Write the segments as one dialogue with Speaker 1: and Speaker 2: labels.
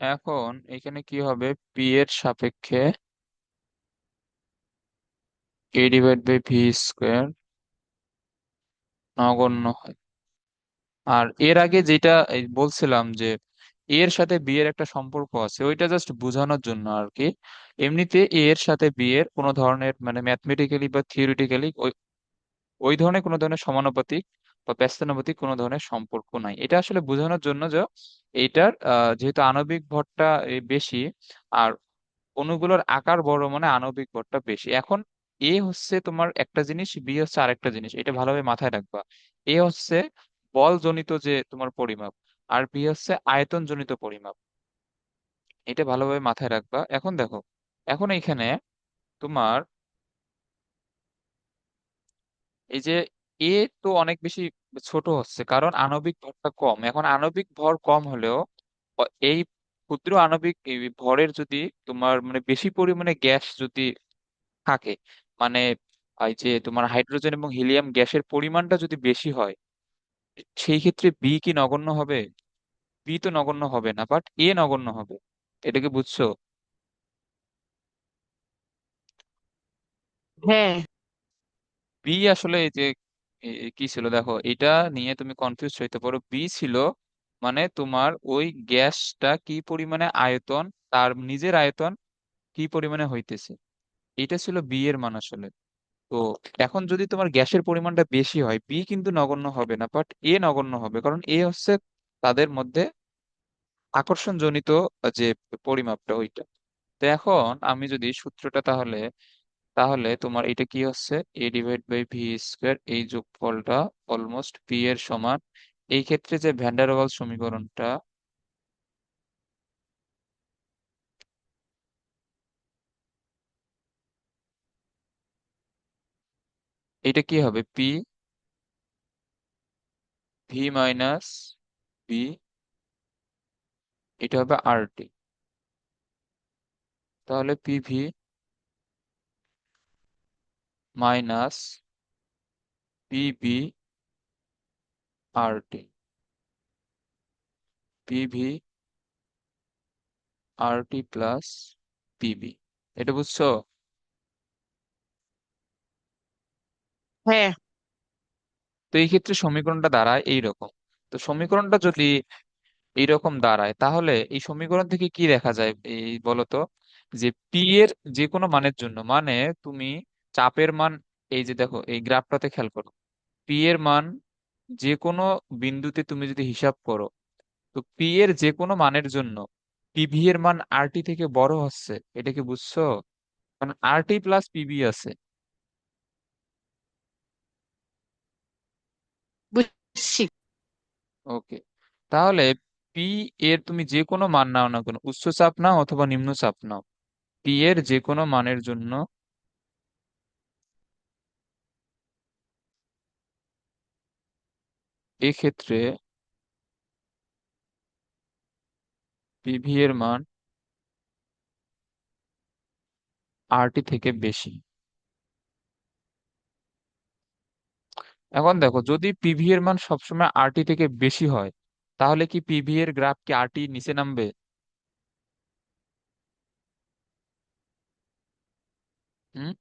Speaker 1: এখন এখানে কি হবে, পি এর সাপেক্ষে এ ডিভাইড বাই ভি স্কোয়ার নগণ্য হয়। আর এর আগে যেটা এই বলছিলাম যে এ এর সাথে বি এর একটা সম্পর্ক আছে, ওইটা জাস্ট বোঝানোর জন্য আর কি। এমনিতে এ এর সাথে বি এর কোনো ধরনের মানে ম্যাথমেটিক্যালি বা থিওরিটিক্যালি ওই ওই ধরনের কোনো ধরনের সমানুপাতিক বা ব্যস্তানুপাতিক কোনো ধরনের সম্পর্ক নাই। এটা আসলে বোঝানোর জন্য যে এইটার যেহেতু আণবিক ভরটা বেশি, আর অণুগুলোর আকার বড় মানে আণবিক ভরটা বেশি। এখন এ হচ্ছে তোমার একটা জিনিস, বি হচ্ছে আরেকটা জিনিস, এটা ভালোভাবে মাথায় রাখবা। এ হচ্ছে বল জনিত যে তোমার পরিমাপ, আর বি হচ্ছে আয়তন জনিত পরিমাপ। এটা ভালোভাবে মাথায় রাখবা। এখন দেখো, এখন এইখানে তোমার এই যে এ তো অনেক বেশি ছোট হচ্ছে কারণ আণবিক ভরটা কম। এখন আণবিক ভর কম হলেও এই ক্ষুদ্র আণবিক এই ভরের যদি তোমার মানে বেশি পরিমাণে গ্যাস যদি থাকে, মানে এই যে তোমার হাইড্রোজেন এবং হিলিয়াম গ্যাসের পরিমাণটা যদি বেশি হয়, সেই ক্ষেত্রে বি কি নগণ্য হবে? বি তো নগণ্য হবে না, বাট এ নগণ্য হবে। এটাকে বুঝছো?
Speaker 2: হ্যাঁ।
Speaker 1: বি আসলে এই যে কি ছিল দেখো, এটা নিয়ে তুমি কনফিউজ হইতে পারো। বি ছিল মানে তোমার ওই গ্যাসটা কি পরিমাণে আয়তন, তার নিজের আয়তন কি পরিমাণে হইতেছে, এটা ছিল বি এর মান আসলে। তো এখন যদি তোমার গ্যাসের পরিমাণটা বেশি হয়, বি কিন্তু নগণ্য হবে না, বাট এ নগণ্য হবে, কারণ এ হচ্ছে তাদের মধ্যে আকর্ষণ জনিত যে পরিমাপটা ওইটা। তো এখন আমি যদি সূত্রটা তাহলে, তাহলে তোমার এটা কি হচ্ছে, এ ডিভাইড বাই ভি স্কোয়ার, এই যোগফলটা অলমোস্ট পি এর সমান। এই ক্ষেত্রে যে ভ্যান ডার ওয়াল সমীকরণটা, এটা কি হবে, পি ভি মাইনাস বি, এটা হবে আর টি। তাহলে P V minus P B R T, P V R T plus PB. এটা বুঝছো?
Speaker 2: হ্যাঁ।
Speaker 1: তো এই ক্ষেত্রে সমীকরণটা দাঁড়ায় এইরকম। তো সমীকরণটা যদি এইরকম দাঁড়ায়, তাহলে এই সমীকরণ থেকে কি দেখা যায় এই বলতো, যে পি এর যে কোনো মানের জন্য, মানে তুমি চাপের মান, এই যে দেখো এই গ্রাফটাতে খেয়াল করো, পি এর মান যে কোনো বিন্দুতে তুমি যদি হিসাব করো, তো পি এর যে কোনো মানের জন্য পিভি এর মান আরটি থেকে বড় হচ্ছে। এটা কি বুঝছো? কারণ আরটি প্লাস পিবি আছে।
Speaker 2: বুঝছি।
Speaker 1: ওকে, তাহলে পি এর তুমি যে কোনো মান নাও না কেন, উচ্চ চাপ নাও অথবা নিম্ন চাপ নাও, পি এর যে কোনো মানের জন্য এক্ষেত্রে পিভি এর মান আরটি থেকে বেশি। এখন দেখো, যদি পিভি এর মান সবসময় আরটি থেকে বেশি হয়, তাহলে কি পিভি এর গ্রাফ কি আরটি নিচে নামবে? হুম।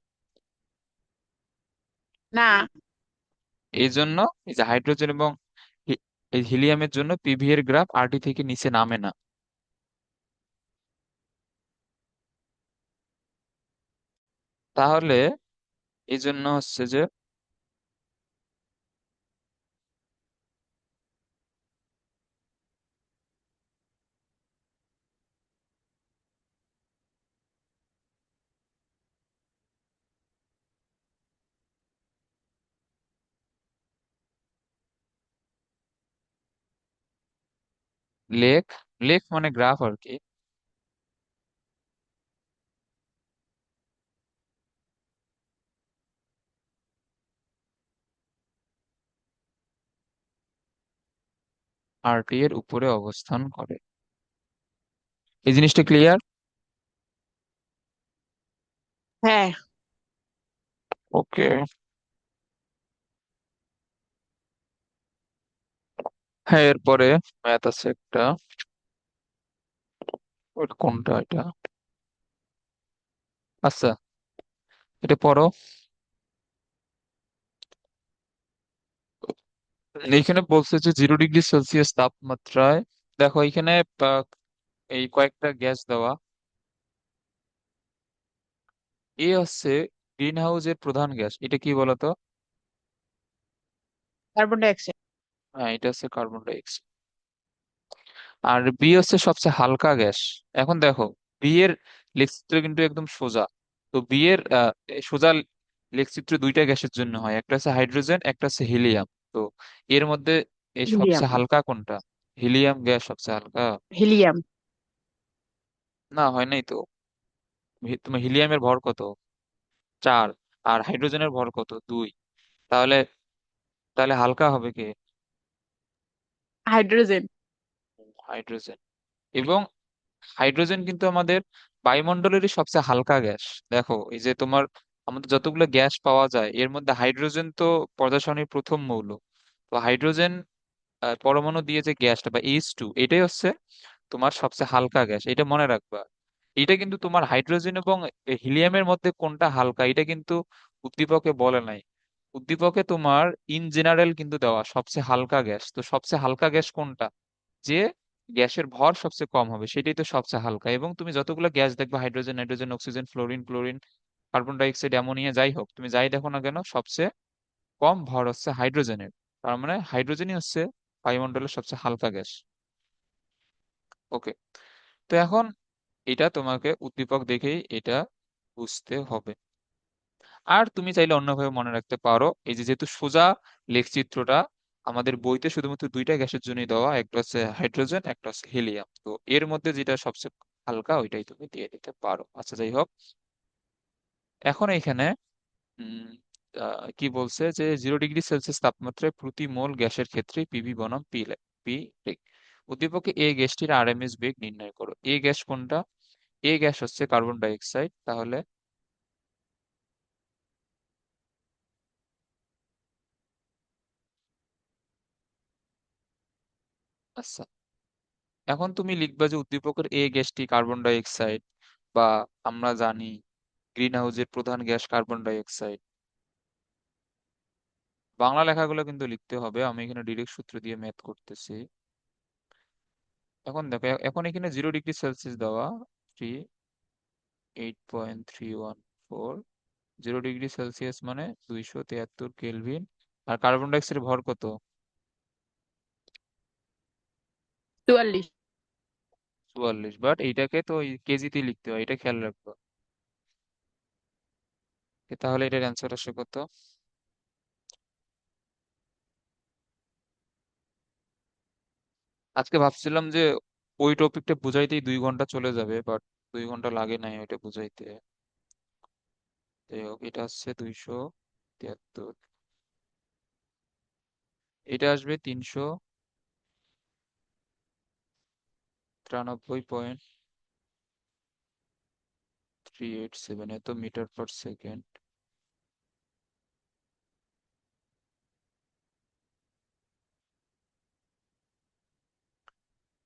Speaker 2: না।
Speaker 1: এই জন্য এই যে হাইড্রোজেন এবং হি- এই হিলিয়ামের জন্য পিভি এর গ্রাফ আরটি থেকে নিচে নামে না। তাহলে এই জন্য হচ্ছে যে লেখ, লেখ মানে গ্রাফ আর কি। আরটি এর উপরে অবস্থান করে। এই জিনিসটা ক্লিয়ার?
Speaker 2: হ্যাঁ।
Speaker 1: ওকে। হ্যাঁ, এরপরে ম্যাথ আছে একটা। ওটা কোনটা এটা? আচ্ছা, এটা পড়ো। এইখানে বলছে যে 0 ডিগ্রি সেলসিয়াস তাপমাত্রায়, দেখো এখানে আহ, এই কয়েকটা গ্যাস দেওয়া। এ হচ্ছে গ্রিন হাউসের প্রধান গ্যাস, এটা কি বলতো?
Speaker 2: Carbon die oxide.
Speaker 1: হ্যাঁ, এটা হচ্ছে কার্বন ডাই অক্সাইড। আর বি হচ্ছে সবচেয়ে হালকা গ্যাস। এখন দেখো, বি এর লেখচিত্র কিন্তু একদম সোজা। তো বি এর এই সোজা লেখচিত্র দুইটা গ্যাসের জন্য হয়, একটা হচ্ছে হাইড্রোজেন, একটা হচ্ছে হিলিয়াম। তো এর মধ্যে এই
Speaker 2: হিলিয়াম।
Speaker 1: সবচেয়ে হালকা কোনটা? হিলিয়াম গ্যাস সবচেয়ে হালকা।
Speaker 2: হিলিয়াম।
Speaker 1: না, হয় নাই তো। তোমার হিলিয়ামের ভর কত? 4। আর হাইড্রোজেনের ভর কত? 2। তাহলে তাহলে হালকা হবে কে?
Speaker 2: হাইড্রোজেন।
Speaker 1: হাইড্রোজেন। এবং হাইড্রোজেন কিন্তু আমাদের বায়ুমণ্ডলেরই সবচেয়ে হালকা গ্যাস। দেখো এই যে তোমার, আমাদের যতগুলো গ্যাস পাওয়া যায় এর মধ্যে হাইড্রোজেন তো পর্যায় সারণীর প্রথম মৌল। তো হাইড্রোজেন পরমাণু দিয়ে যে গ্যাসটা বা H2, এটাই হচ্ছে তোমার সবচেয়ে হালকা গ্যাস, এটা মনে রাখবা। এটা কিন্তু তোমার হাইড্রোজেন এবং হিলিয়ামের মধ্যে কোনটা হালকা এটা কিন্তু উদ্দীপকে বলে নাই। উদ্দীপকে তোমার ইন জেনারেল কিন্তু দেওয়া সবচেয়ে হালকা গ্যাস। তো সবচেয়ে হালকা গ্যাস কোনটা? যে গ্যাসের ভর সবচেয়ে কম হবে সেটাই তো সবচেয়ে হালকা। এবং তুমি যতগুলো গ্যাস দেখবে, hydrogen, nitrogen, oxygen, fluorine, chlorine, carbon dioxide, ammonia, যাই হোক, তুমি যাই দেখো না কেন, সবচেয়ে কম ভর হচ্ছে হাইড্রোজেনের। তার মানে হাইড্রোজেনই হচ্ছে বায়ুমণ্ডলের সবচেয়ে হালকা গ্যাস। ওকে। তো এখন এটা তোমাকে উদ্দীপক দেখেই এটা বুঝতে হবে। আর তুমি চাইলে অন্যভাবে মনে রাখতে পারো, এই যে যেহেতু সোজা লেখচিত্রটা, আমাদের বইতে শুধুমাত্র দুইটা গ্যাসের জন্যই দেওয়া, একটা হচ্ছে হাইড্রোজেন, একটা হচ্ছে হিলিয়াম। তো এর মধ্যে যেটা সবচেয়ে হালকা ওইটাই তুমি দিয়ে দিতে পারো। আচ্ছা, যাই হোক। এখন এখানে উম কি বলছে যে 0 ডিগ্রি সেলসিয়াস তাপমাত্রায় প্রতি মোল গ্যাসের ক্ষেত্রে পিভি বনাম পি লিখ। উদ্দীপকে এ গ্যাসটির আরএমএস বেগ নির্ণয় করো। এ গ্যাস কোনটা? এ গ্যাস হচ্ছে কার্বন ডাই অক্সাইড। তাহলে আচ্ছা, এখন তুমি লিখবা যে উদ্দীপকের এ গ্যাসটি কার্বন ডাই অক্সাইড, বা আমরা জানি গ্রিন হাউসের প্রধান gas carbon die oxide. Bangla লেখাগুলো কিন্তু লিখতে হবে, আমি এখানে ডিরেক্ট সূত্র দিয়ে ম্যাথ করতেছি। এখন দেখো, এখন এখানে 0 ডিগ্রি সেলসিয়াস দেওয়া, 38.314। 0 ডিগ্রি সেলসিয়াস মানে 273 কেলভিন। আর কার্বন ডাই অক্সাইডের ভর কত?
Speaker 2: 44।
Speaker 1: 44। বাট এইটাকে তো কেজিতে লিখতে হয়, এটা খেয়াল রাখবো। তাহলে এটার অ্যান্সার আসে কত? আজকে ভাবছিলাম যে ওই টপিকটা বুঝাইতেই 2 ঘন্টা চলে যাবে, বাট 2 ঘন্টা লাগে নাই ওইটা বুঝাইতে। যাই হোক, এটা হচ্ছে 273। এটা আসবে 393.387, এত মিটার পার সেকেন্ড।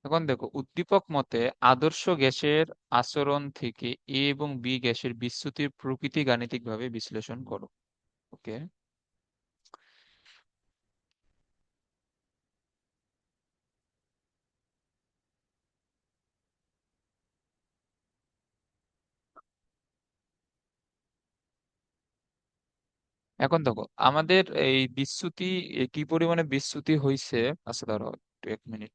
Speaker 1: এখন দেখো, উদ্দীপক মতে আদর্শ গ্যাসের আচরণ থেকে এ এবং বি গ্যাসের বিচ্যুতির প্রকৃতি গাণিতিকভাবে বিশ্লেষণ করো। ওকে। এখন দেখো আমাদের এই বিচ্যুতি, কি পরিমাণে বিচ্যুতি হয়েছে। আচ্ছা ধরো, একটু 1 মিনিট।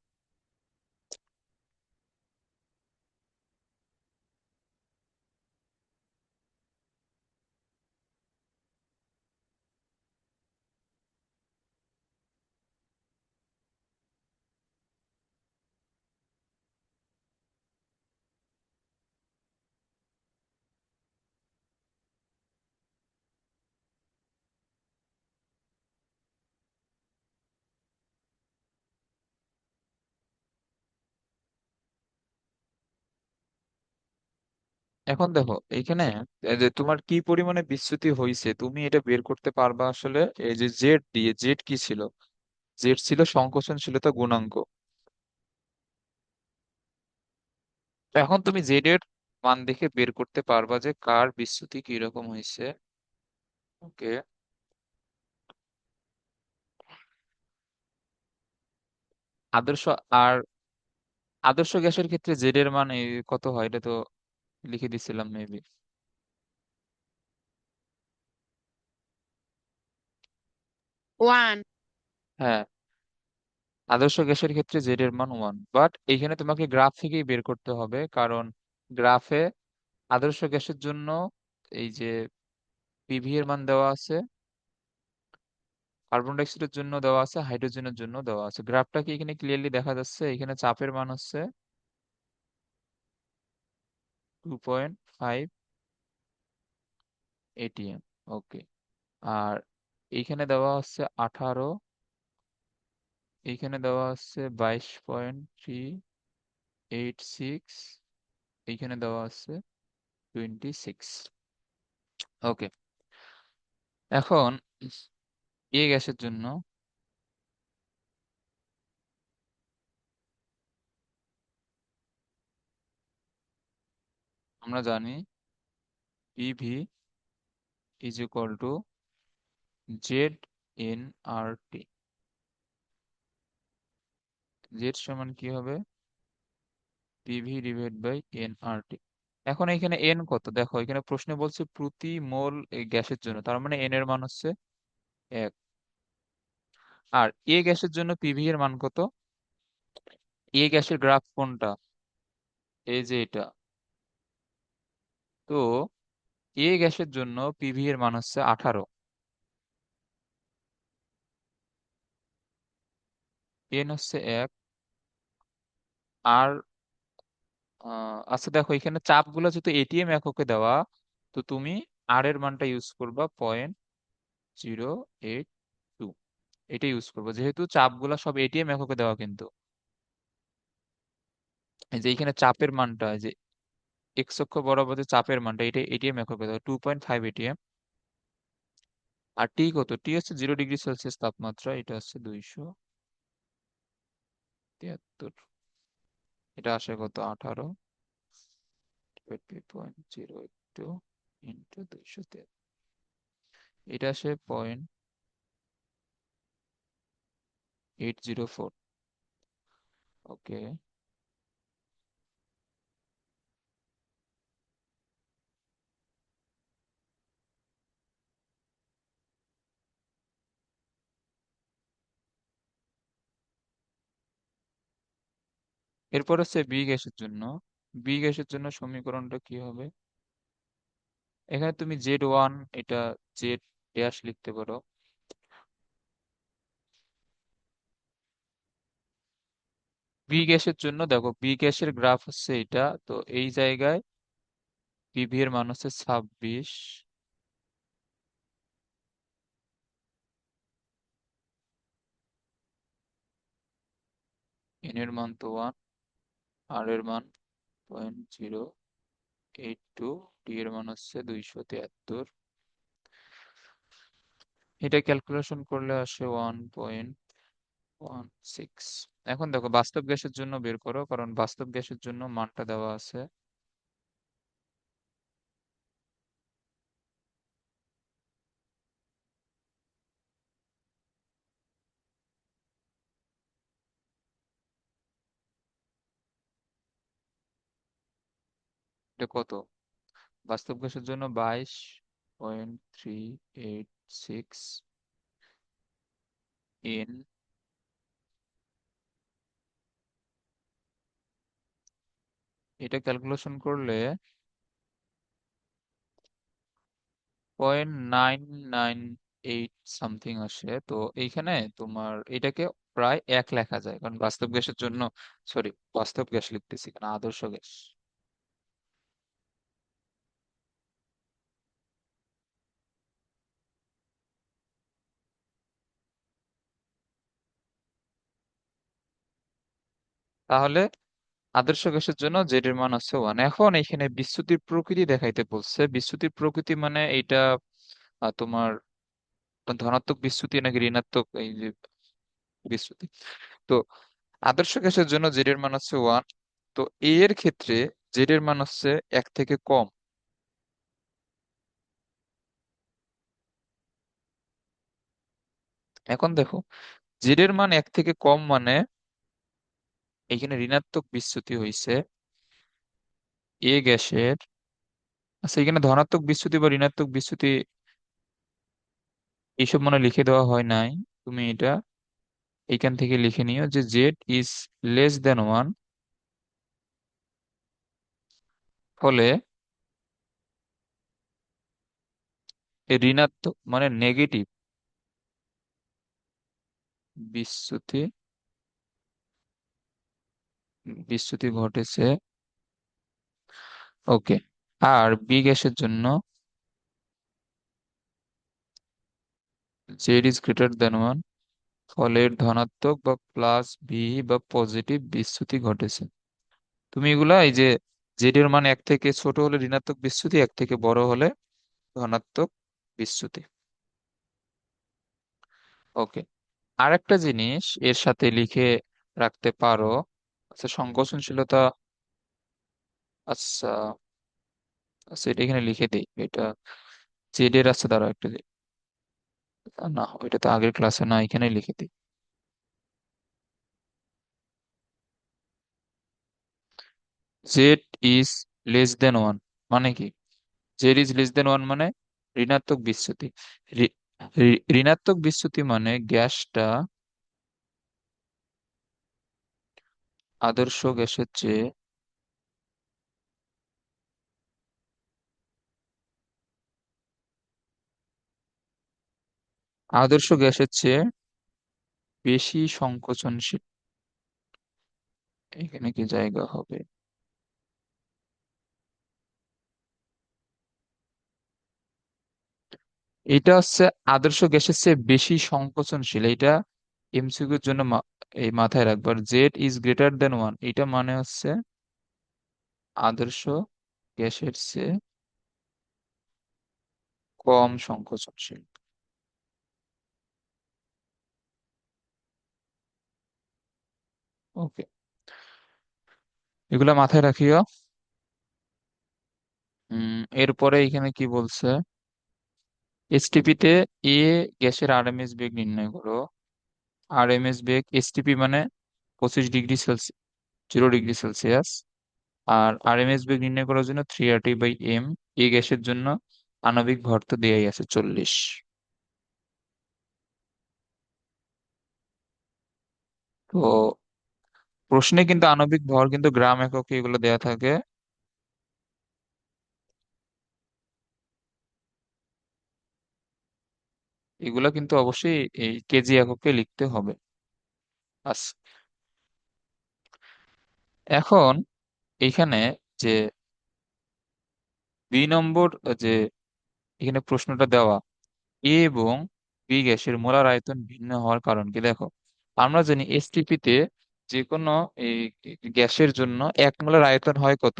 Speaker 1: এখন দেখো এইখানে এই যে তোমার কি পরিমাণে বিচ্যুতি হয়েছে তুমি এটা বের করতে পারবা আসলে এই যে জেড দিয়ে। জেড কি ছিল? জেড ছিল সংকোচনশীলতা গুণাঙ্ক। এখন তুমি জেড এর মান দেখে বের করতে পারবা যে কার বিচ্যুতি কিরকম হয়েছে। ওকে। আদর্শ আর আদর্শ গ্যাসের ক্ষেত্রে জেড এর মান কত হয়, এটা তো লিখে দিছিলাম মেবি।
Speaker 2: 1।
Speaker 1: হ্যাঁ, আদর্শ গ্যাসের ক্ষেত্রে জেড এর মান 1, বাট এইখানে তোমাকে গ্রাফ থেকেই বের করতে হবে, কারণ গ্রাফে আদর্শ গ্যাসের জন্য এই যে পিভি এর মান দেওয়া আছে, কার্বন ডাই অক্সাইডের জন্য দেওয়া আছে, হাইড্রোজেনের জন্য দেওয়া আছে। গ্রাফটা কি এখানে ক্লিয়ারলি দেখা যাচ্ছে? এখানে চাপের মান হচ্ছে 2.5 এটিএম। ওকে। আর এইখানে দেওয়া হচ্ছে 18, এইখানে দেওয়া হচ্ছে 22.386, এইখানে দেওয়া আছে 26। ওকে। এখন এ গ্যাসের জন্য আমরা জানি PV is equal to Z N R T. Z সমান কি হবে? PV divide by N R T. এখন এখানে এন কত দেখো, এখানে প্রশ্নে বলছে প্রতি মোল এই গ্যাসের জন্য, তার মানে এন এর মান হচ্ছে 1। আর এ গ্যাসের জন্য পিভি এর মান কত? এ গ্যাসের গ্রাফ কোনটা? এই যে এটা। তো এ গ্যাসের জন্য পিভি এর মান হচ্ছে 18, এন হচ্ছে 1। আর আচ্ছা দেখো, এখানে চাপগুলো যেহেতু এটিএম এককে দেওয়া, তো তুমি আর এর মানটা ইউজ করবা 0.082, এটা ইউজ করবো যেহেতু চাপগুলা সব এটিএম এককে দেওয়া। কিন্তু এই যে এখানে চাপের মানটা, এই যে এক্স অক্ষ বরাবর যে চাপের মানটা, এটা এটিএম এককে দেওয়া 2.5 এটিএম। আর টি কত? টি হচ্ছে 0 ডিগ্রি সেলসিয়াস তাপমাত্রা, এটা হচ্ছে 273। এটা আসে কত? 18 20.082 ইন্টু 273, এটা আসে 0.804। ওকে। এরপর হচ্ছে বি গ্যাসের জন্য। বি গ্যাসের জন্য সমীকরণটা কি হবে? এখানে তুমি জেড ওয়ান, এটা জেড ড্যাশ লিখতে পারো। বি গ্যাসের জন্য দেখো, বি গ্যাসের গ্রাফ হচ্ছে এটা, তো এই জায়গায় পিভি এর মান হচ্ছে 26, এন এর মান তো 1, আর এর মান 0.082, টি এর মান হচ্ছে 273। এটা ক্যালকুলেশন করলে আসে 1.16। এখন দেখো বাস্তব গ্যাসের জন্য বের করো, কারণ বাস্তব গ্যাসের জন্য মানটা দেওয়া আছে। এটা কত? বাস্তব গ্যাসের জন্য 22.386 এন। এটা ক্যালকুলেশন করলে 0.998 সামথিং আসে। তো এইখানে তোমার এটাকে প্রায় 1 লেখা যায়, কারণ বাস্তব গ্যাসের জন্য, সরি, বাস্তব গ্যাস লিখতেছি কেন, আদর্শ গ্যাস। তাহলে আদর্শ গ্যাসের জন্য জেড এর মান হচ্ছে 1। এখন এখানে বিচ্যুতির প্রকৃতি দেখাইতে বলছে। বিচ্যুতির প্রকৃতি মানে এটা তোমার ধনাত্মক বিচ্যুতি নাকি ঋণাত্মক এই যে বিচ্যুতি। তো আদর্শ গ্যাসের জন্য জেড এর মান হচ্ছে 1। তো এ এর ক্ষেত্রে জেড এর মান হচ্ছে এক থেকে কম। এখন দেখো, জেড এর মান এক থেকে কম মানে এখানে ঋণাত্মক বিচ্যুতি হইছে এ গ্যাসের। আচ্ছা, এখানে ধনাত্মক বিচ্যুতি বা ঋণাত্মক বিচ্যুতি এইসব মানে লিখে দেওয়া হয় নাই। তুমি এটা এইখান থেকে লিখে নিও যে Z is less than one, ফলে এই ঋণাত্মক মানে নেগেটিভ বিচ্যুতি বিচ্যুতি ঘটেছে। ওকে। আর বি গ্যাসের জন্য Z is greater than one, ফলে এর ধনাত্মক বা প্লাস বি বা পজিটিভ বিচ্যুতি ঘটেছে। তুমি এগুলা এই যে জেড এর মান এক থেকে ছোট হলে ঋণাত্মক বিচ্যুতি, এক থেকে বড় হলে ধনাত্মক বিচ্যুতি। ওকে। আরেকটা জিনিস এর সাথে লিখে রাখতে পারো। আচ্ছা, সংকোচনশীলতা। আচ্ছা, আচ্ছা, এটা এখানে লিখে দিই এটা। জেড এর আছে, দাঁড়াও একটা না, ওইটা তো আগের ক্লাসে না, এখানে লিখে দিই। Z is less than one মানে কি? Z is less than one মানে ঋণাত্মক বিচ্যুতি। ঋণাত্মক বিচ্যুতি মানে গ্যাসটা আদর্শ গ্যাসের চেয়ে আদর্শ গ্যাসের চেয়ে বেশি সংকোচনশীল। এখানে কি জায়গা হবে? এটা হচ্ছে আদর্শ গ্যাসের চেয়ে বেশি সংকোচনশীল। এটা এমসিকিউর জন্য এই মাথায় রাখবার, Z is greater than one এটা মানে হচ্ছে আদর্শ গ্যাসের চেয়ে কম সংকোচনশীল। ওকে, এগুলা মাথায় রাখিও। এরপরে এখানে কি বলছে? এসটিপি তে এ গ্যাসের আরএমএস বেগ নির্ণয় করো। আরএমএস বেগ এসটিপি মানে 25 ডিগ্রি সেলসিয়াস, 0 ডিগ্রি সেলসিয়াস। আর আরএমএস বেগ নির্ণয় করার জন্য 3RT/m। এ গ্যাসের জন্য আণবিক ভর তো দেয়াই আছে 40। তো প্রশ্নে কিন্তু আণবিক ভর কিন্তু গ্রাম এককে এগুলো দেয়া থাকে। এগুলা কিন্তু অবশ্যই এই কেজি এককে লিখতে হবে। আচ্ছা, এখন এইখানে যে 2 নম্বর যে এখানে প্রশ্নটা দেওয়া, এ এবং বি গ্যাসের মোলার আয়তন ভিন্ন হওয়ার কারণ কি? দেখো, আমরা জানি এসটিপি তে যে কোনো এই গ্যাসের জন্য 1 মোলার আয়তন হয় কত?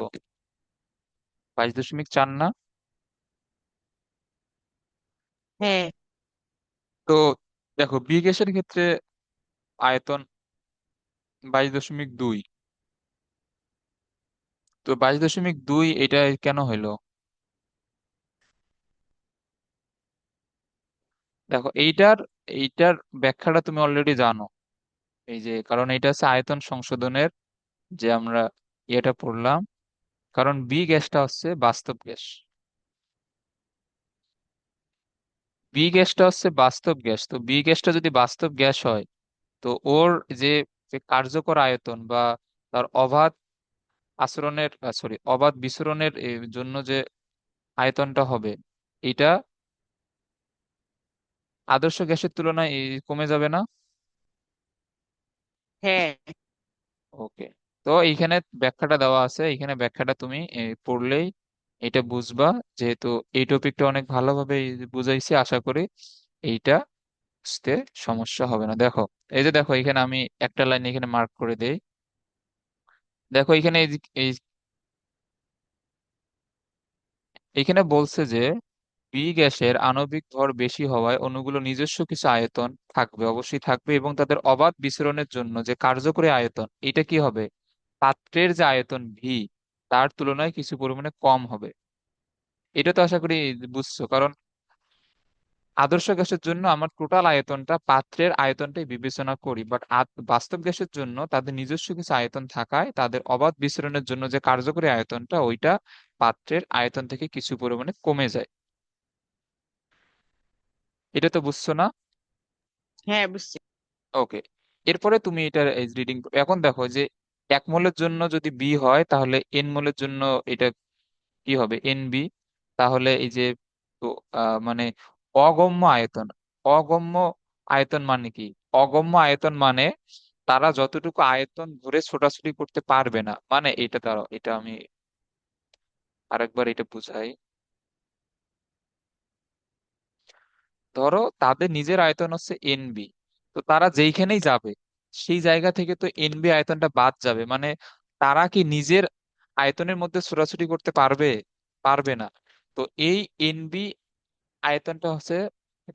Speaker 1: 22.4 না?
Speaker 2: হ্যাঁ,
Speaker 1: তো দেখো, বি গ্যাসের ক্ষেত্রে আয়তন 22.2। তো 22.2 এটা কেন হইলো? দেখো, এইটার ব্যাখ্যাটা তুমি অলরেডি জানো। এই যে কারণ এটা হচ্ছে আয়তন সংশোধনের যে আমরা ইয়েটা পড়লাম। কারণ বি গ্যাসটা হচ্ছে বাস্তব গ্যাস। বি গ্যাসটা হচ্ছে বাস্তব গ্যাস। তো বি গ্যাসটা যদি বাস্তব গ্যাস হয়, তো ওর যে যে কার্যকর আয়তন বা তার অবাধ আচরণের সরি অবাধ বিচরণের জন্য যে আয়তনটা হবে, এটা আদর্শ গ্যাসের তুলনায় কমে যাবে না?
Speaker 2: হ্যাঁ,
Speaker 1: ওকে। তো এইখানে ব্যাখ্যাটা দেওয়া আছে, এইখানে ব্যাখ্যাটা তুমি পড়লেই এটা বুঝবা। যেহেতু এই টপিকটা অনেক ভালোভাবে বুঝাইছি, আশা করি এইটা বুঝতে সমস্যা হবে না। দেখো, এই যে দেখো, এখানে আমি একটা লাইন এখানে মার্ক করে দেই। দেখো এখানে এখানে বলছে যে বি গ্যাসের আণবিক ভর বেশি হওয়ায় অণুগুলো নিজস্ব কিছু আয়তন থাকবে, অবশ্যই থাকবে, এবং তাদের অবাধ বিচরণের জন্য যে কার্যকরী আয়তন এটা কি হবে? পাত্রের যে আয়তন ভি, তার তুলনায় কিছু পরিমাণে কম হবে। এটা তো আশা করি বুঝছো। কারণ আদর্শ গ্যাসের জন্য আমার টোটাল আয়তনটা পাত্রের আয়তনটাই বিবেচনা করি, বাট বাস্তব গ্যাসের জন্য তাদের নিজস্ব কিছু আয়তন থাকায় তাদের অবাধ বিচরণের জন্য যে কার্যকরী আয়তনটা ওইটা পাত্রের আয়তন থেকে কিছু পরিমাণে কমে যায়। এটা তো বুঝছো না?
Speaker 2: হ্যাঁ, বুঝছি।
Speaker 1: ওকে। এরপরে তুমি এটা রিডিং এখন দেখো যে 1 মোলের জন্য যদি বি হয় তাহলে N মোলের জন্য এটা কি হবে, NB। তাহলে এই যে তো, মানে অগম্য আয়তন, অগম্য আয়তন মানে কি? অগম্য আয়তন মানে তারা যতটুকু আয়তন ধরে ছোটাছুটি করতে পারবে না, মানে এটা তারা, এটা আমি আরেকবার এটা বুঝাই। ধরো তাদের নিজের আয়তন হচ্ছে NB, তো তারা যেইখানেই যাবে সেই জায়গা থেকে তো NB আয়তনটা বাদ যাবে, মানে তারা কি নিজের আয়তনের মধ্যে ছোটাছুটি করতে পারবে? পারবে না। তো এই NB আয়তনটা হচ্ছে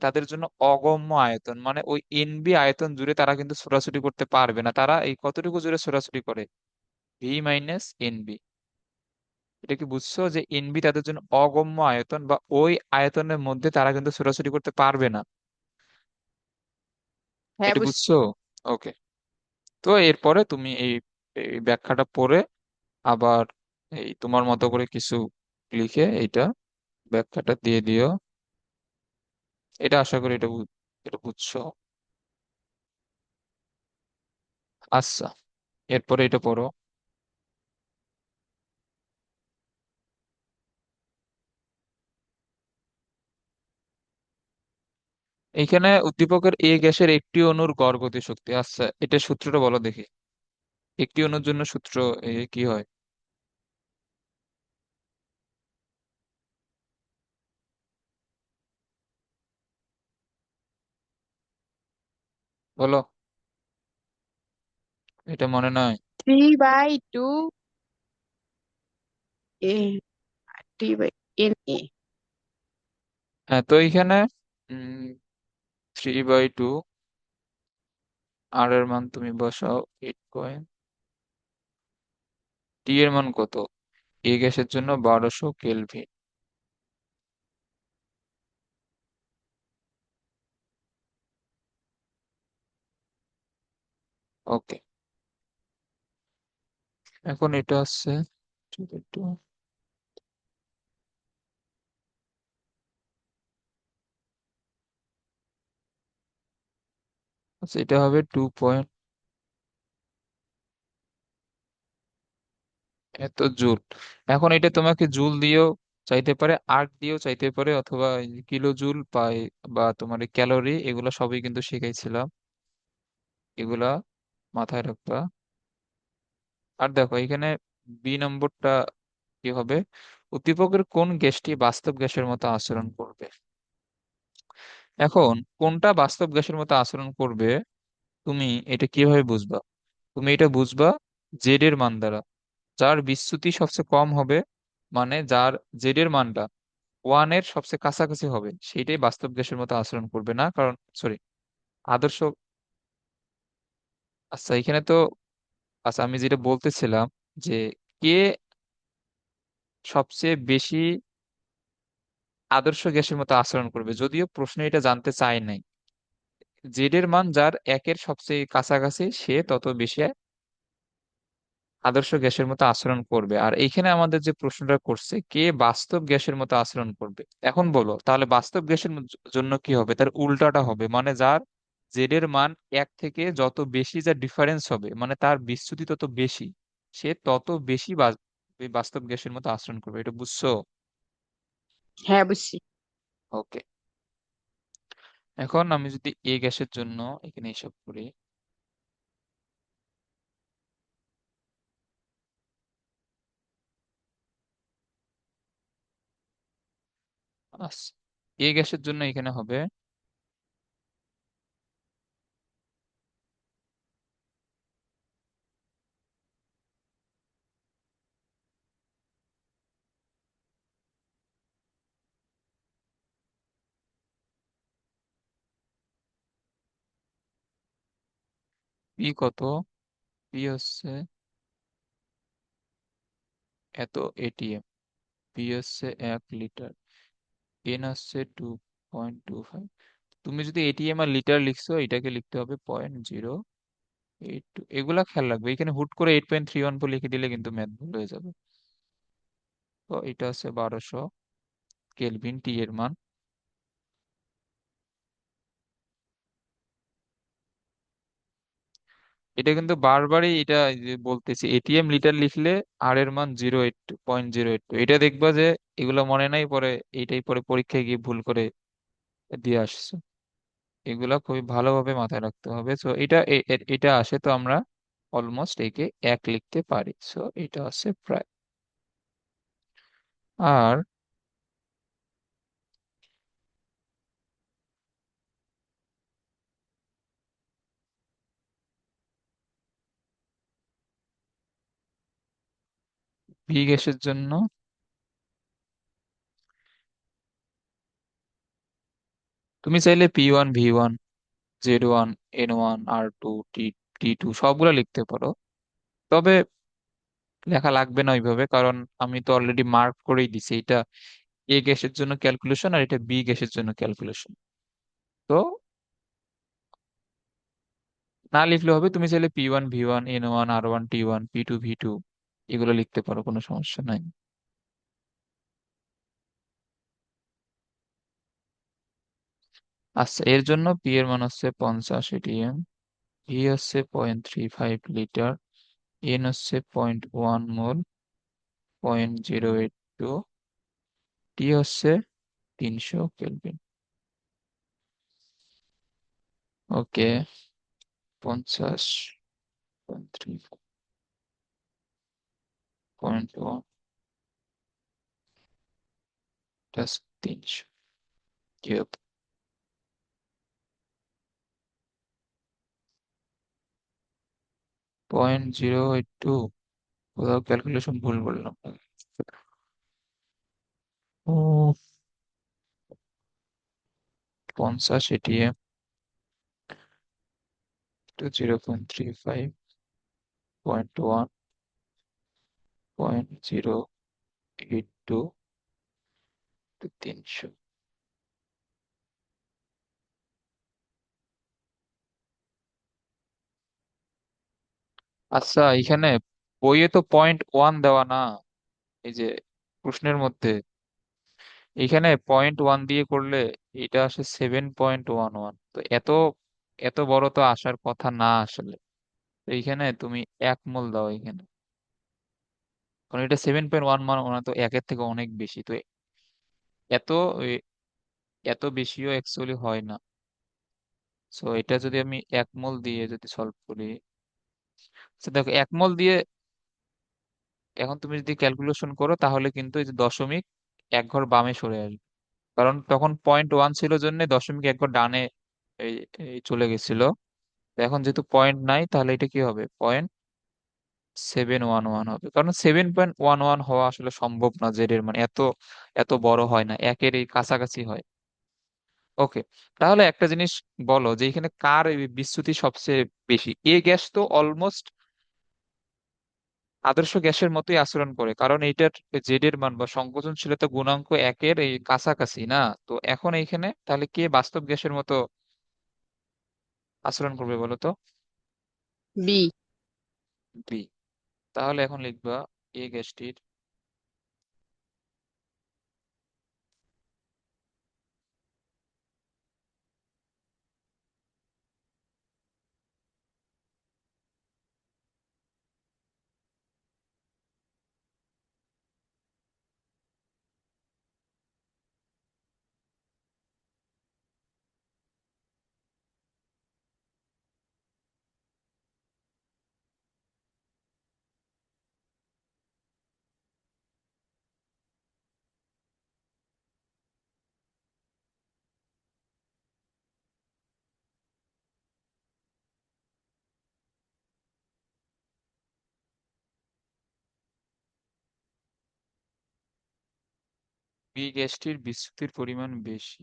Speaker 1: তাদের জন্য অগম্য আয়তন, মানে ওই NB আয়তন জুড়ে তারা কিন্তু ছোটাছুটি করতে পারবে না। তারা এই কতটুকু জুড়ে ছোটাছুটি করে, V - NB। এটা কি বুঝছো যে NB তাদের জন্য অগম্য আয়তন, বা ওই আয়তনের মধ্যে তারা কিন্তু ছোটাছুটি করতে পারবে না।
Speaker 2: হ্যাঁ,
Speaker 1: এটা
Speaker 2: বুঝছি।
Speaker 1: বুঝছো? ওকে। তো এরপরে তুমি এই এই ব্যাখ্যাটা পড়ে আবার এই তোমার মতো করে কিছু লিখে এইটা ব্যাখ্যাটা দিয়ে দিও। এটা আশা করি এটা বুঝছো। আচ্ছা, এরপরে এটা পড়ো। এইখানে উদ্দীপকের এ গ্যাসের একটি অণুর গড় গতি শক্তি। আচ্ছা, এটা সূত্রটা বলো দেখি। একটি অণুর জন্য সূত্র কি হয় বলো, এটা মনে নাই?
Speaker 2: 3/2 এ, T/NA।
Speaker 1: হ্যাঁ, তো এইখানে 3/2, আর এর মান তুমি বসাও 8 টি এর মান কত? এ গ্যাসের জন্য 1200 কেলভিন। ওকে। এখন এটা হচ্ছে 2/2, আচ্ছা এটা হবে 2 এত জুল। এখন এটা তোমাকে জুল দিয়েও চাইতে পারে, আর্ক দিয়েও চাইতে পারে, অথবা কিলো জুল পাই বা তোমার ক্যালোরি, এগুলো সবই কিন্তু শিখাইছিলাম। এগুলা মাথায় রাখবা। আর দেখো এখানে B নম্বরটা কি হবে, উদ্দীপকের কোন গ্যাসটি বাস্তব গ্যাসের মতো আচরণ করবে। এখন কোনটা বাস্তব গ্যাসের মতো আচরণ করবে, তুমি এটা কিভাবে বুঝবা? তুমি এটা বুঝবা জেড এর মান দ্বারা। যার বিচ্যুতি সবচেয়ে কম হবে, মানে যার জেড এর মানটা 1-এর সবচেয়ে কাছাকাছি হবে, সেইটাই বাস্তব গ্যাসের মতো আচরণ করবে না। কারণ সরি, আদর্শ। আচ্ছা এখানে তো, আচ্ছা আমি যেটা বলতেছিলাম যে কে সবচেয়ে বেশি আদর্শ গ্যাসের মতো আচরণ করবে, যদিও প্রশ্ন এটা জানতে চায় নাই। জেড এর মান যার 1-এর সবচেয়ে কাছাকাছি সে তত বেশি আদর্শ গ্যাসের মতো আচরণ করবে। আর এইখানে আমাদের যে প্রশ্নটা করছে কে বাস্তব গ্যাসের মতো আচরণ করবে, এখন বলো তাহলে বাস্তব গ্যাসের জন্য কি হবে, তার উল্টাটা হবে, মানে যার জেড এর মান 1 থেকে যত বেশি যা ডিফারেন্স হবে, মানে তার বিচ্যুতি তত বেশি, সে তত বেশি এই বাস্তব গ্যাসের মতো আচরণ করবে। এটা বুঝছো?
Speaker 2: হ্যাঁ, বুঝছি।
Speaker 1: ওকে। এখন আমি যদি এ গ্যাসের জন্য এখানে হিসাব করি। আচ্ছা, এ গ্যাসের জন্য এখানে হবে পি কত, পি হচ্ছে এত এটিএম, পি হচ্ছে 1 লিটার, এন হচ্ছে 2.25। তুমি যদি এটিএম আর লিটার লিখছো, এটাকে লিখতে হবে 0.82। এগুলা খেয়াল রাখবে, এখানে হুট করে 8.314 লিখে দিলে কিন্তু ম্যাথ ভুল হয়ে যাবে। তো এটা হচ্ছে 1200 কেলভিন, টি এর মান। এটা কিন্তু বারবারই এটা এই যে বলতেছি, এটিএম লিটার লিখলে আর এর মান 0.82। এটা দেখবা যে এগুলো মনে নাই, পরে এইটাই পরে পরীক্ষায় গিয়ে ভুল করে দিয়ে আসছো। এগুলা খুবই ভালোভাবে মাথায় রাখতে হবে। সো এটা এটা আসে, তো আমরা অলমোস্ট একে 1 লিখতে পারি। সো এটা আছে প্রায়। আর বি গ্যাসের জন্য তুমি চাইলে P1 V1 Z1 N1 R2 T2 সবগুলো লিখতে পারো। তবে লেখা লাগবে না ওইভাবে, কারণ আমি তো অলরেডি মার্ক করেই দিছি এটা এ গ্যাসের জন্য ক্যালকুলেশন আর এটা বি গ্যাসের জন্য ক্যালকুলেশন। তো না লিখলে হবে, তুমি চাইলে P1 V1 N1 R1 T1 P2 V2 এগুলো লিখতে পারো, কোনো সমস্যা নাই। আচ্ছা, এর জন্য পি এর মান হচ্ছে 50 ATM, ভি হচ্ছে 0.35 লিটার, এন হচ্ছে 0.1 মোল, 0.082, টি হচ্ছে 300 কেলভিন। ওকে, 50.35.1 প্লাস 300 কিউব, 0.082। কোথাও ক্যালকুলেশন ভুল বললাম। ও, 50 ATM to 0.35.1, 0.082 to 300। আচ্ছা, এখানে বইয়ে তো 0.1 দেওয়া না, এই যে প্রশ্নের মধ্যে এখানে 0.1 দিয়ে করলে এটা আসে 7.11। তো এত এত বড় তো আসার কথা না আসলে। তো এইখানে তুমি 1 মোল দাও এখানে, কারণ এটা 7.1 মানে তো একের থেকে অনেক বেশি। তো এত এ- এত বেশিও অ্যাকচুয়ালি হয় না। সো এটা যদি আমি 1 মোল দিয়ে যদি সলভ করি, তো দেখো 1 মোল দিয়ে এখন তুমি যদি ক্যালকুলেশন করো, তাহলে কিন্তু এই যে দশমিক 1 ঘর বামে সরে আসবে, কারণ তখন 0.1 ছিল জন্য দশমিক 1 ঘর ডানে এই এই চলে গেছিল। তো এখন যেহেতু পয়েন্ট নাই, তাহলে এটা কি হবে, 0.711 হবে, কারণ 7.11 হওয়া আসলে সম্ভব না। জেড এর মানে এত এত বড় হয় না, একের এই কাছাকাছি হয়। ওকে, তাহলে একটা জিনিস বলো যে এখানে কার এই বিচ্যুতি সবচেয়ে বেশি। এ গ্যাস তো অলমোস্ট আদর্শ গ্যাসের মতোই আচরণ করে, কারণ এইটার জেড এর মান বা সংকোচনশীলতা গুণাঙ্ক 1-এর এই কাছাকাছি না। তো এখন এইখানে তাহলে কে বাস্তব গ্যাসের মতো আচরণ করবে বলো তো?
Speaker 2: বি।
Speaker 1: বি। তাহলে এখন লিখবা এ গ্যাসটির বি গ্যাসটির বিচ্যুতির পরিমাণ বেশি।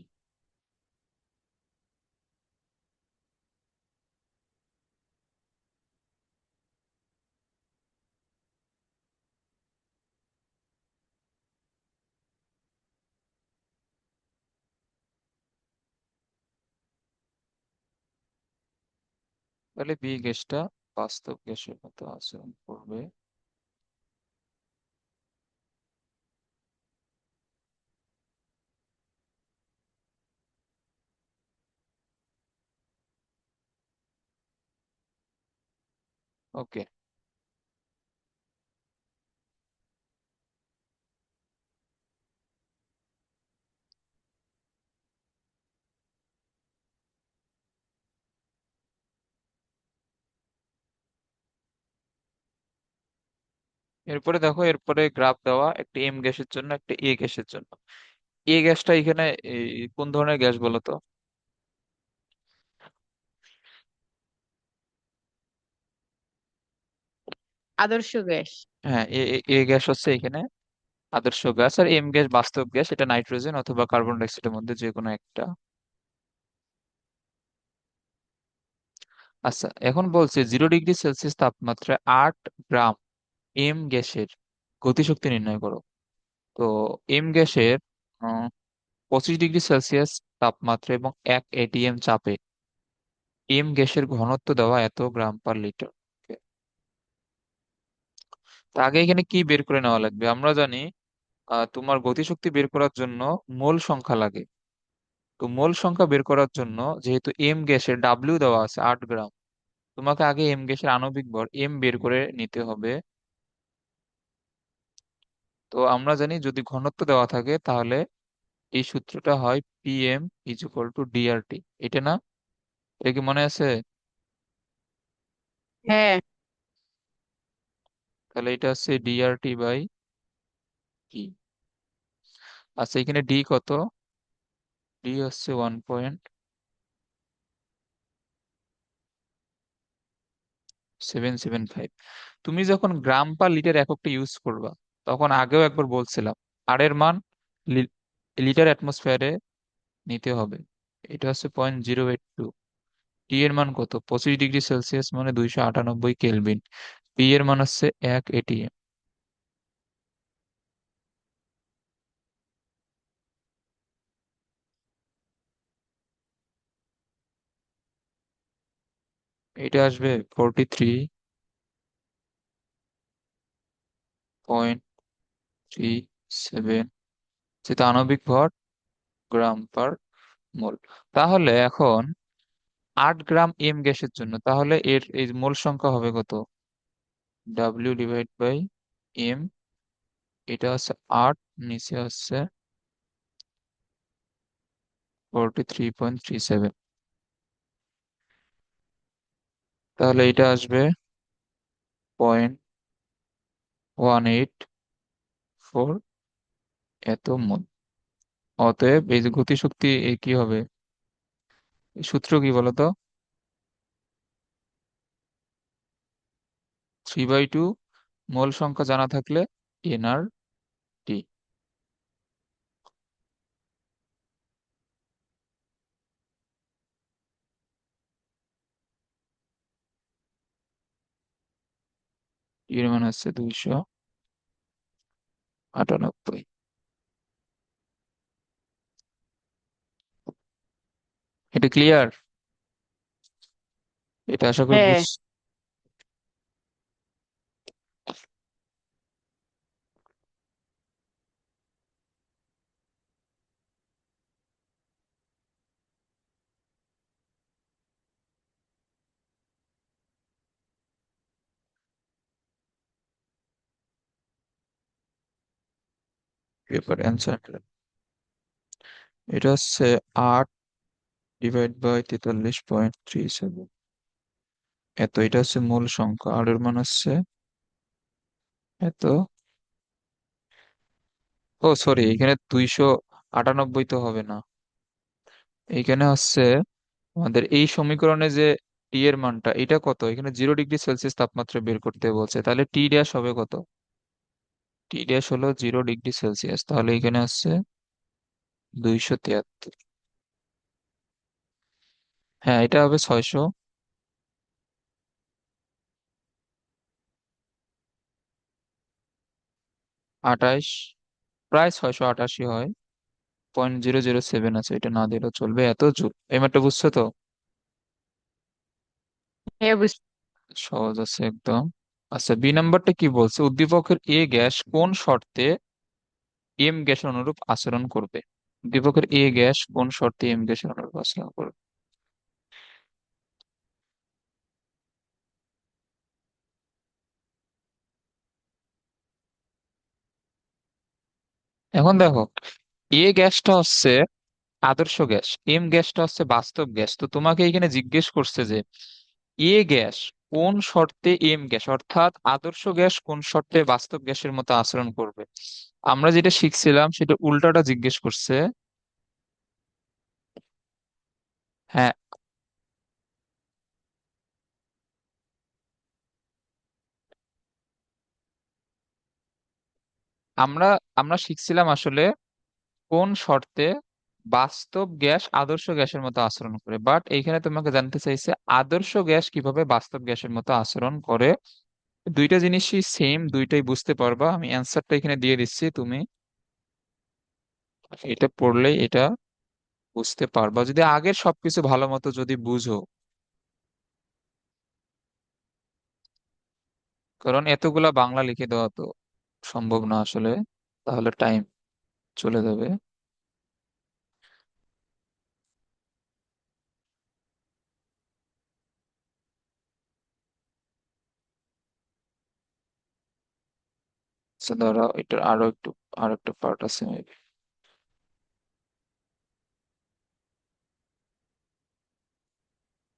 Speaker 1: তাহলে বি গ্যাসটা বাস্তব গ্যাসের মতো আচরণ করবে। ওকে। এরপরে দেখো, এরপরে গ্রাফ দেওয়া একটা এম গ্যাসের জন্য, একটা এ গ্যাসের জন্য। এ গ্যাসটা এখানে কোন ধরনের গ্যাস বলো তো?
Speaker 2: আদর্শ গ্যাস।
Speaker 1: হ্যাঁ, এ এ এ গ্যাস হচ্ছে এখানে আদর্শ গ্যাস, আর এম গ্যাস বাস্তব গ্যাস, এটা নাইট্রোজেন অথবা কার্বন ডাই অক্সাইডের মধ্যে যে কোনো একটা। আচ্ছা, এখন বলছে 0 ডিগ্রি সেলসিয়াস তাপমাত্রায় 8 গ্রাম এম গ্যাসের গতিশক্তি নির্ণয় করো। তো এম গ্যাসের 25 ডিগ্রি সেলসিয়াস তাপমাত্রা এবং 1 ATM চাপে এম গ্যাসের ঘনত্ব দেওয়া এত গ্রাম পার লিটার। তা আগে এখানে কি বের করে নেওয়া লাগবে? আমরা জানি তোমার গতিশক্তি বের করার জন্য মোল সংখ্যা লাগে। তো মোল সংখ্যা বের করার জন্য, যেহেতু এম গ্যাসের ডাব্লিউ দেওয়া আছে 8 গ্রাম, তোমাকে আগে এম গ্যাসের আণবিক ভর এম বের করে নিতে হবে। তো আমরা জানি যদি ঘনত্ব দেওয়া থাকে তাহলে এই সূত্রটা হয় PM is equal two DRT। এটা না? এটা কি মনে আছে?
Speaker 2: হ্যাঁ।
Speaker 1: তাহলে এটা হচ্ছে DRT বাই টি। আচ্ছা, এখানে ডি কত? ডি হচ্ছে 1.775। তুমি যখন গ্রাম পার লিটার এককটা ইউজ করবা, তখন আগেও একবার বলছিলাম আর এর মান লিটার অ্যাটমসফিয়ারে নিতে হবে। এটা হচ্ছে 0.082। টি এর মান কত? 25 ডিগ্রি সেলসিয়াস মানে 298 কেলভিন। পি এর মান হচ্ছে 1 ATM। এটা আসবে 43.37, যেটা আণবিক ভর গ্রাম পার মোল। তাহলে এখন 8 গ্রাম এম গ্যাসের জন্য তাহলে এর এই মোল সংখ্যা হবে কত? W/M। এটা হচ্ছে 8, নিচে হচ্ছে 43.37। তাহলে এটা আসবে 0.184 এত মোল। অতএব এই যে গতিশক্তি কি হবে? এই সূত্র কি বলতো? 3/2 মোল সংখ্যা জানা থাকলে NRT। এর মান হচ্ছে 298। এটা ক্লিয়ার? এটা আশা করি
Speaker 2: হ্যাঁ।
Speaker 1: Paper answer. এটা হচ্ছে 8/43.37 এত। এটা হচ্ছে মূল সংখ্যা, আর এর মান হচ্ছে এত। ও সরি, এখানে 298 তো হবে না। এখানে হচ্ছে আমাদের এই সমীকরণে যে টি এর মানটা, এটা কত? এখানে 0 ডিগ্রি সেলসিয়াস তাপমাত্রা বের করতে বলছে, তাহলে টি ড্যাশ হবে কত? টি ড্যাশ হলো 0 ডিগ্রি সেলসিয়াস, তাহলে এখানে হচ্ছে 273। হ্যাঁ, এটা হবে 628, প্রায় 688 হয়। 0.007 আছে, এটা না দিলেও চলবে। এত জুল এই মাত্র বুঝছো তো?
Speaker 2: হ্যাঁ
Speaker 1: সহজ আছে একদম। আচ্ছা, বি নাম্বারটা কি বলছে? উদ্দীপকের এ গ্যাস কোন শর্তে এম গ্যাসের অনুরূপ আচরণ করবে? উদ্দীপকের এ গ্যাস কোন শর্তে এম গ্যাসের অনুরূপ আচরণ করবে? এখন দেখো, এ গ্যাসটা হচ্ছে আদর্শ গ্যাস, এম গ্যাসটা হচ্ছে বাস্তব গ্যাস। তো তোমাকে এখানে জিজ্ঞেস করছে যে এ গ্যাস কোন শর্তে এম গ্যাস, অর্থাৎ আদর্শ গ্যাস কোন শর্তে বাস্তব গ্যাসের মতো আচরণ করবে। আমরা যেটা শিখছিলাম সেটা উল্টাটা জিজ্ঞেস করছে। হ্যাঁ, আমরা আমরা শিখছিলাম আসলে কোন শর্তে বাস্তব গ্যাস আদর্শ গ্যাসের মতো আচরণ করে, বাট এইখানে তোমাকে জানতে চাইছে আদর্শ গ্যাস কিভাবে বাস্তব গ্যাসের মতো আচরণ করে। দুইটা জিনিসই সেম, দুইটাই বুঝতে পারবা। আমি অ্যান্সারটা এখানে দিয়ে দিচ্ছি, তুমি এটা পড়লেই এটা বুঝতে পারবা যদি আগের সবকিছু ভালো মতো যদি বুঝো। কারণ এতগুলা বাংলা লিখে দেওয়া তো সম্ভব না আসলে, তাহলে টাইম চলে যাবে। So, ধরো এটার আরো একটু পার্ট আছে maybe।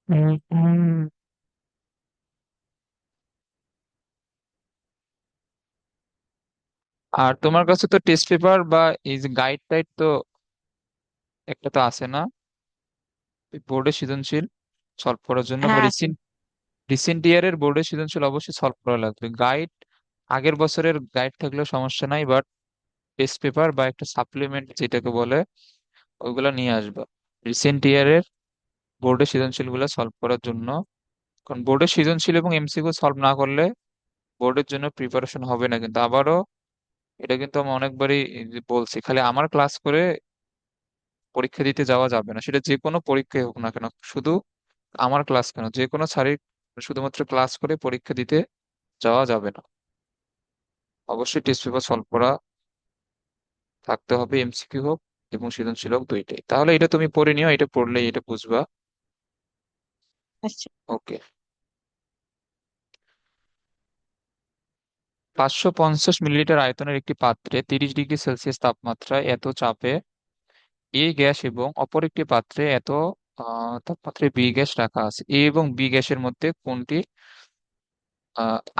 Speaker 1: হুম। আর তোমার কাছে তো টেস্ট পেপার বা এই যে গাইড টাইড তো একটা তো আছে না, বোর্ডে সৃজনশীল সলভ করার জন্য, বা
Speaker 2: হ্যাঁ আছে।
Speaker 1: রিসেন্ট রিসেন্ট ইয়ারের বোর্ডে সৃজনশীল অবশ্যই সলভ করা লাগবে। গাইড আগের বছরের গাইড থাকলেও সমস্যা নাই, বাট টেস্ট পেপার বা একটা সাপ্লিমেন্ট যেটাকে বলে ওইগুলা নিয়ে আসবা রিসেন্ট ইয়ারের বোর্ডের সৃজনশীল গুলা সলভ করার জন্য। কারণ বোর্ডের সৃজনশীল এবং এমসিকিউ সলভ না করলে বোর্ডের জন্য প্রিপারেশন হবে না। কিন্তু আবারও এটা কিন্তু আমি অনেকবারই এই যে বলছি, খালি আমার ক্লাস করে পরীক্ষা দিতে যাওয়া যাবে না, সেটা যে কোনো পরীক্ষায় হোক না কেন। শুধু আমার ক্লাস কেন, যে কোনো স্যারের শুধুমাত্র ক্লাস করে পরীক্ষা দিতে যাওয়া যাবে না। অবশ্যই টেস্ট পেপার সলভ করা থাকতে হবে, এমসিকিউ হোক এবং সৃজনশীল হোক, দুইটাই। তাহলে এটা তুমি পড়ে নিও, এটা পড়লেই এটা বুঝবা।
Speaker 2: আচ্ছা।
Speaker 1: ওকে। 550 মিলিলিটার আয়তনের একটি পাত্রে 30 ডিগ্রি সেলসিয়াস তাপমাত্রায় এত চাপে এ গ্যাস এবং অপর একটি পাত্রে এত তাপমাত্রায় বি গ্যাস রাখা আছে। এ এবং বি গ্যাসের মধ্যে কোনটি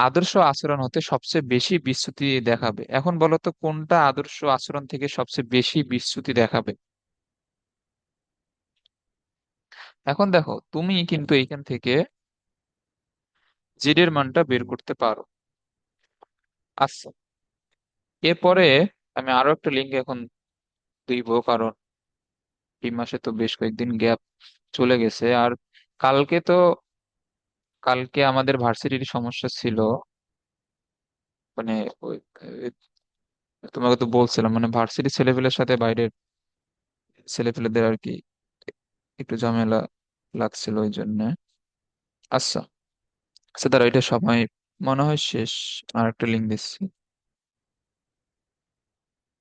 Speaker 1: আদর্শ আচরণ হতে সবচেয়ে বেশি বিচ্যুতি দেখাবে? এখন বলো তো কোনটা আদর্শ আচরণ থেকে সবচেয়ে বেশি বিচ্যুতি দেখাবে। এখন দেখো, তুমি কিন্তু এইখান থেকে জেড এর মানটা বের করতে পারো। আচ্ছা, এরপরে আমি আরো একটা লিঙ্ক এখন দিব, কারণ এই মাসে তো বেশ কয়েকদিন গ্যাপ চলে গেছে। আর কালকে তো কালকে আমাদের ভার্সিটির সমস্যা ছিল, মানে ওই তোমাকে তো বলছিলাম, মানে ভার্সিটি ছেলেপেলের সাথে বাইরের ছেলেপেলেদের আর কি একটু ঝামেলা লাগছিল ওই জন্য। আচ্ছা, আচ্ছা, তারা এটা সময় মনে হয় শেষ। আর একটা লিঙ্ক দিচ্ছি।